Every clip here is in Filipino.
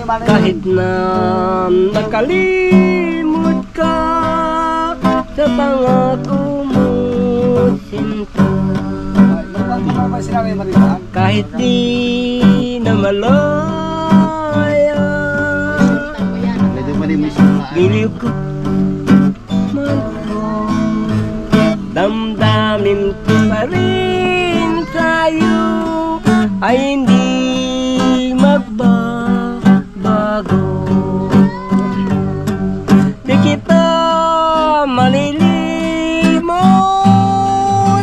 kahit na nakalimot ka sa pangako mo sinta. Kahit di na malaya, giliw ko man ko, damdamin ko pa rin sa'yo ay hindi magbabago. Di kita malilimot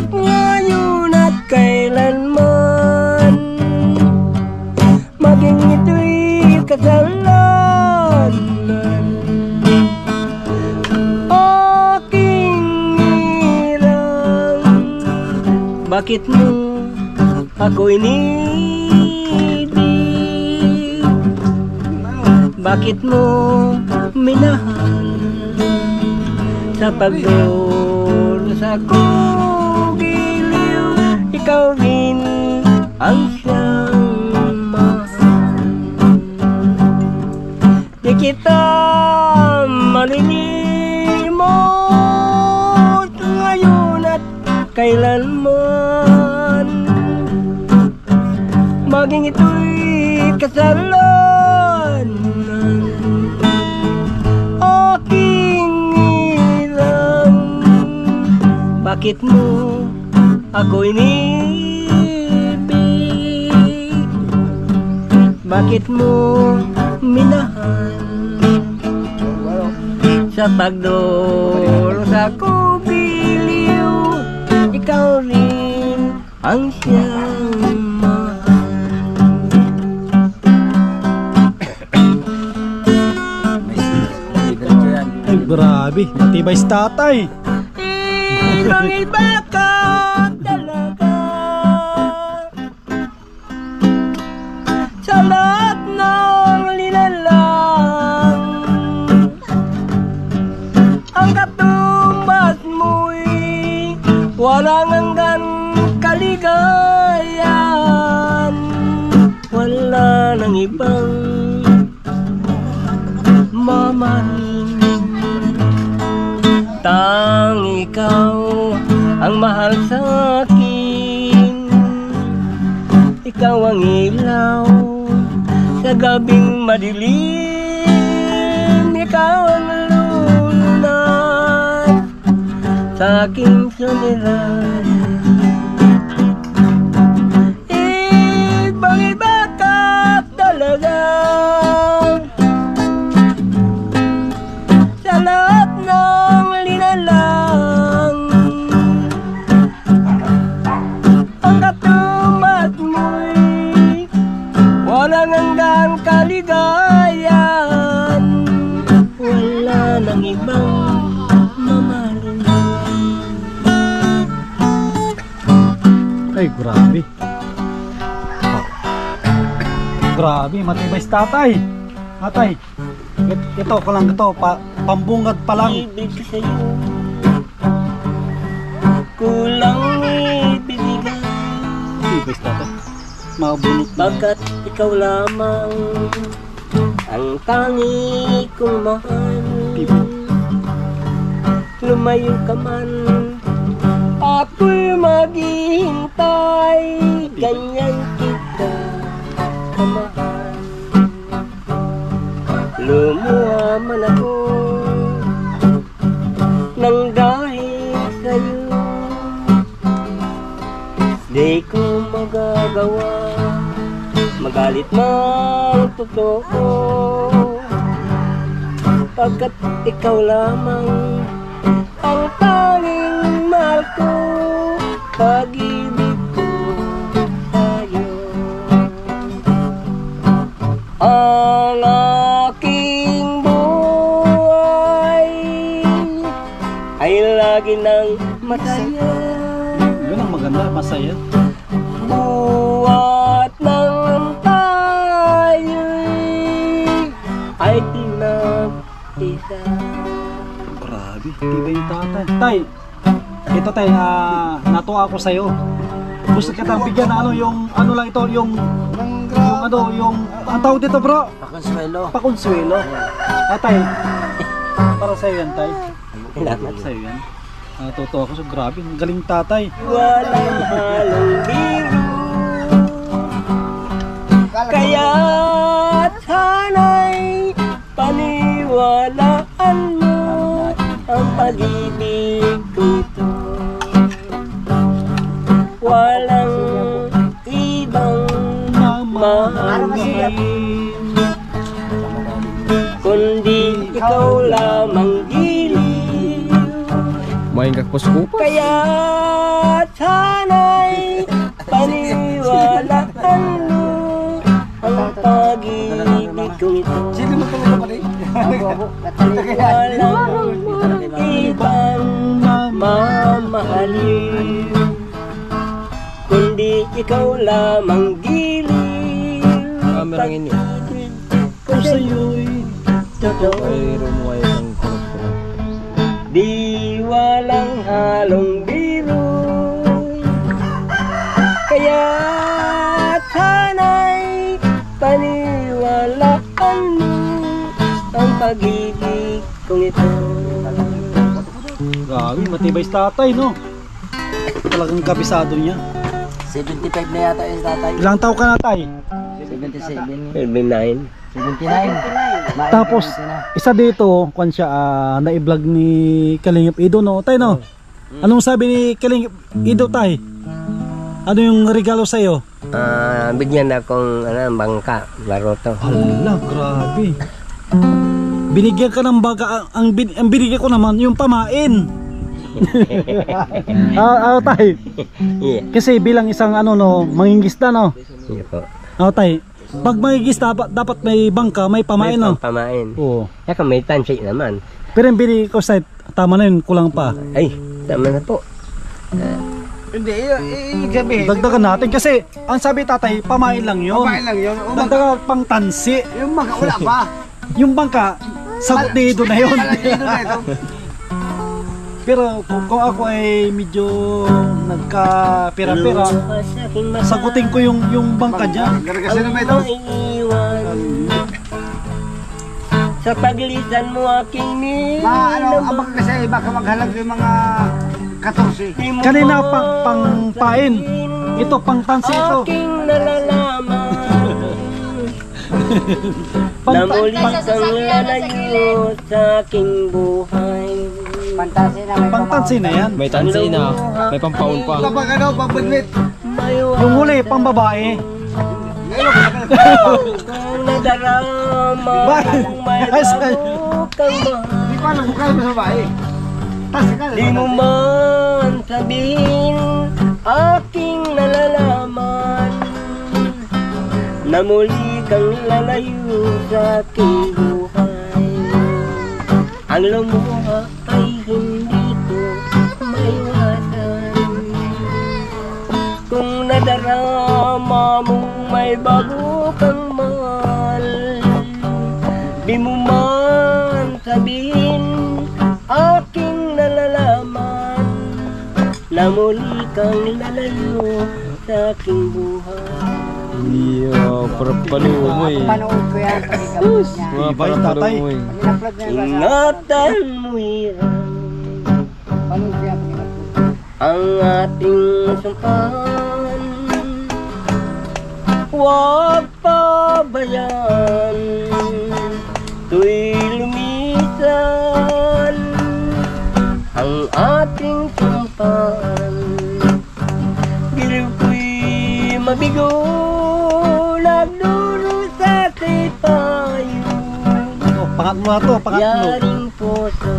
ngayon at kailanman, maging ito'y kasalanan. Aking hirang, bakit mo ako inibig? Bakit mo minahal? Sa pagduros ako giliw, ikaw rin ang siyang mahal. Di kita malilimot ngayon at kailanman, maging ito'y kasalanan. Aking hirang, bakit mo ako inibig? Bakit mo minahal? Sa pagduros ako giliw, ikaw rin ang siyang mahal. Ay, grabe, matibay si tatay. Ibang iba ka talaga sa lahat ng linalang. Ang katumbas mo'y walang hanggan kaligayahan. Wala nang ibang mamahalin, tang ikaw ang mahal sa akin. Ikaw ang ilaw sa gabing madilim, ikaw ang lunas sa aking suliranin. Ibang iba ka talaga sa lahat ng linalang. Ang katumbas mo'y walang hanggang kaligayahan. Wala nang ibang mamahalin. Ay, grabe. Oh. Grabe, matibay si tatay. Tatay, ito ko lang ito, pambungad pa lang. Ibig sa'yo kulang ibigay, Matibay si tatay. Mabunot na. bagkat ikaw lamang ang tangi kong mahal. Lumayo ka man, ako'y maghihintay, ganyan kita kamahal. Lumuha man ako nang dahil sa'yo, di ko magagawa magalit ng totoo, pagkat ikaw lamang ang tanging mahal ko, pag-ibig ko sa'yo. Ang aking buhay ay lagi nang masaya, Yun ang maganda, masaya. buhat ng tayo'y ay pinag-isa. Grabe, tibay yung tatay. Tay, ito tay, natuwa ako sa'yo. Gusto kita bigyan na ano, yung ano lang ito, yung ano, yung, ang tawag dito bro? Pakonsuelo. Pakonsuelo. Tay, para sa'yo yan, tay. Salamat. Sa'yo yan. Natuto ako, so grabe, ang galing tatay. Walang halong biro, kaya sana'y paniwalaan mo ang pag-ibig ko ito. Walang ibang mamahalin, kundi ikaw lamang giliw. Main kakpos-kupos. Kaya sana'y paniwalaan mo ang pag-ibig kong ito. Sino mo talaga pa rin? Walang ibang mamahalin, kundi ikaw lamang giliw. Camera ini. Kung sa'yo'y totoo, Mayroon mo ay isang kurap-kurap. di walang halong biro. Kaya sana'y paniwalaan mo ang pag-ibig kong ito. Grabe, matibay si tatay, no? Talagang kabisado niya. 75 na yata yung tatay. Ilang taon ka na, tay? 77. 79. 79. Tapos, isa dito, kung siya, na-vlog ni Kalingap Ido, no? Tay, no? Anong sabi ni Kalingap Ido, tay? Ano yung regalo sa'yo? Bigyan akong bangka, baroto. Hala, grabe. Binigyan ka ng baga, ang binigyan ko naman, yung pamain. Tay. Yeah. Kasi bilang isang mangingisda, no? Iya po. Tay. Pag mangingisda, dapat may bangka, may pamain, May no? pamain. Oo. Yaka may tansya naman. Pero yung binigyan ko sa'yo, tama na yun, kulang pa. Ay, tama na po. Hindi, sabihin. Dagdagan natin kasi ang sabi tatay, pamain lang yun. Pamain lang yun. Dagdagan pang tansi. Yung mga wala pa. Yung bangka, sagot ni Ido na yun. Palagay na ito. Pero kung ako ay medyo nagka-pera-pera, sagutin ko yung bangka dyan. Garagasin na ba ito? Maiiwan sa paglisan mo aking Abang kasi baka maghalag yung mga 14. Kanina pang pain. Ito pang tansi ito. Aking nalalaman na muli kang lalayo sa aking buhay. Pang tansi na yan. May tansi na. May pampaon pa. Kapag pagbudwit. Yung huli, pang babae. Kung nadarama kung may Ay, bago kang Hindi ko alam kung kaya mo sa bahay. di mo man sabihin aking nalalaman na muli kang lalayo sa aking buhay. Ang lumuha ay hindi ko maiwasan. Kung nadarama mong may bago kang mahal, di mo man sabihin aking nalalaman na muli kang lalayo sa aking buhay. Iya, perpalu mo eh. Panood ko yan. Mga perpalu mo eh. Ingatan mo yan ang ating sumpan. Huwag pabayaan tu'y lumisan ang ating sumpan. Giliw ko'y mabigo, nagduro sa sipayo. Pangatlo na to, pangatlo. Yaring puso,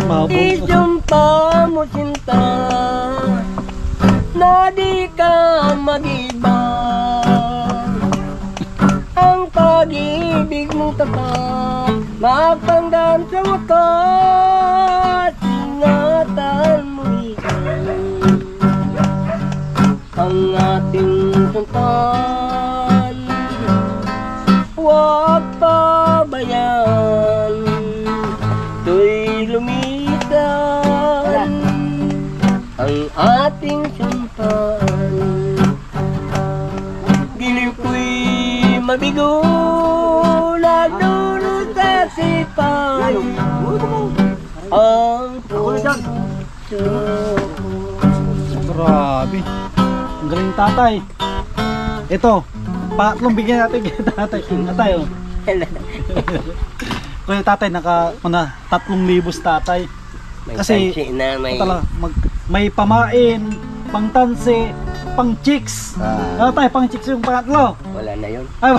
Mabot. isumpa mo sinta na di ka mag-iba. Ang pag-ibig mong tapat mapanggan sa wakas. Ingatan mo yan ang ating suntan. Huwag pabayaan tu'y lumisan ang ating suntan. Giliw ko'y dyan. Grabe. Ang galing tatay. Ito, patlong bigyan natin kay tatay. Tatay, oh. Kaya tatay, naka 3,000 tatay. Kasi, may pamain, pang tansi, pang chicks. Tatay, pang chicks yung pangatlo. Wala na yun. Ay,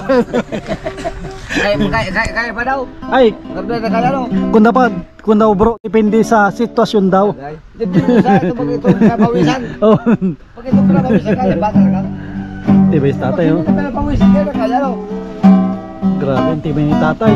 Kaya pa daw. ay, Kaya daw. kung daw bro, depende sa sitwasyon daw. Depende sa ito pag ito napawisan. Oh, Pag ito napawisan kaya ba talaga? tibay si tatay, oh. Pag ito napawisan kaya daw. Grabe, ang tibay ni tatay.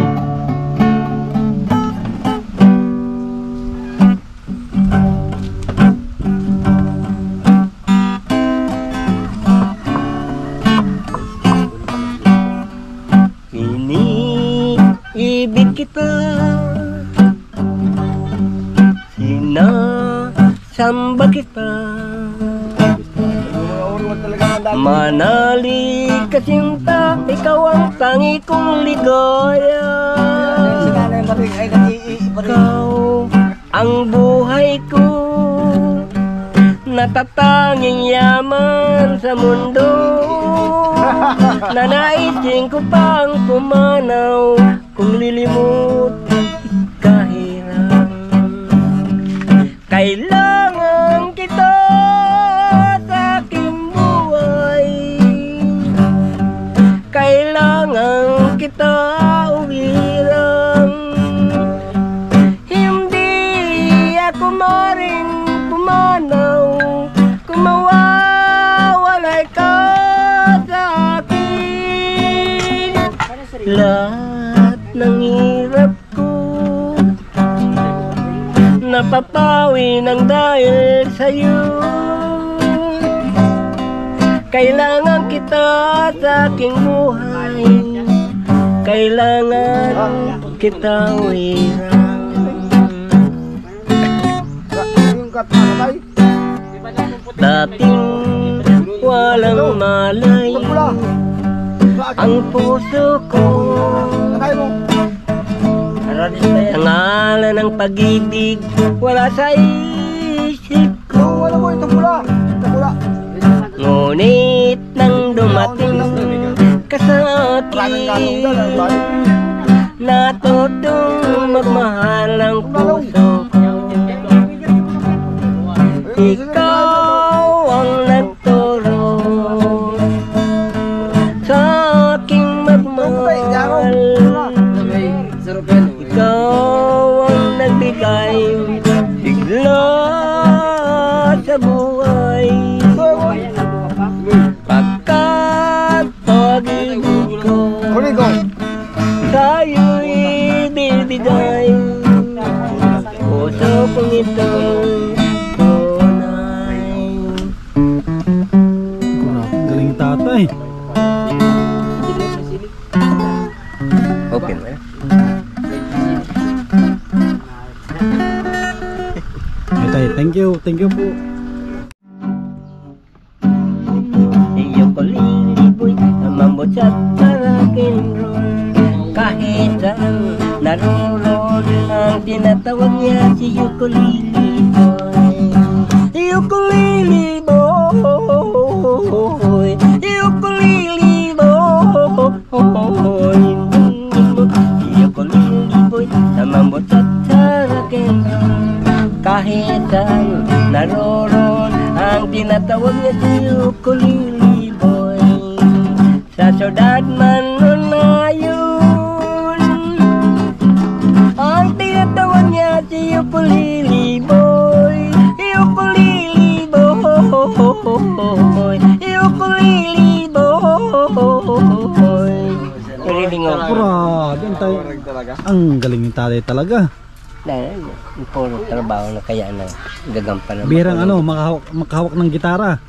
Iniibig kita, sinasamba kita, manalig ka sinta, ikaw ang tangi kong ligaya. Ikaw ang buhay ko, natatanging yaman sa mundo. Nanaisin ko pang pumanaw, kung lilimot kahirap. Kailangan kita sa aking buhay, kailangan kita uwirang. Hindi ako maring pumanaw kung mawawalay ka sa akin. Lahat ng hirap ko napapawi ng dahil sa'yo. Kailangan kita sa aking buhay, kailangan kita wirang. Dating walang malay ang puso ko, sa ngalan ng pag-ibig wala sa isip ko. Ngunit nang dumating ka sa akin, natutong magmahal ang puso ko. Ikaw ang nagturo sa aking magmahal. Ikaw ang nagbigay sigla sa buhay. Pagkat pag-ibig ko sa'yo'y bibigay, puso kong ito'y tunay. Galing tatay. Open mo. Tay, thank you po. Iyo ko liliboy na mambot sa rock'n'roll. Kahit saan naroon ang tinatawag niya si ukulele boy. Ukulele boy, ukulele boy, ukulele boy na mambot sa rock'n'roll. Kahit saan naroon ang tinatawag niya si ukulele boy. Sa syudad man o ngayon, ang tinatawag niya si ukulele boy. Ukulele boy, ukulele boy. Riling ako. Grabe, ang galing ni tatay talaga. Dahil puro trabaho na kaya na gagampan na. Birang makahawak ng gitara.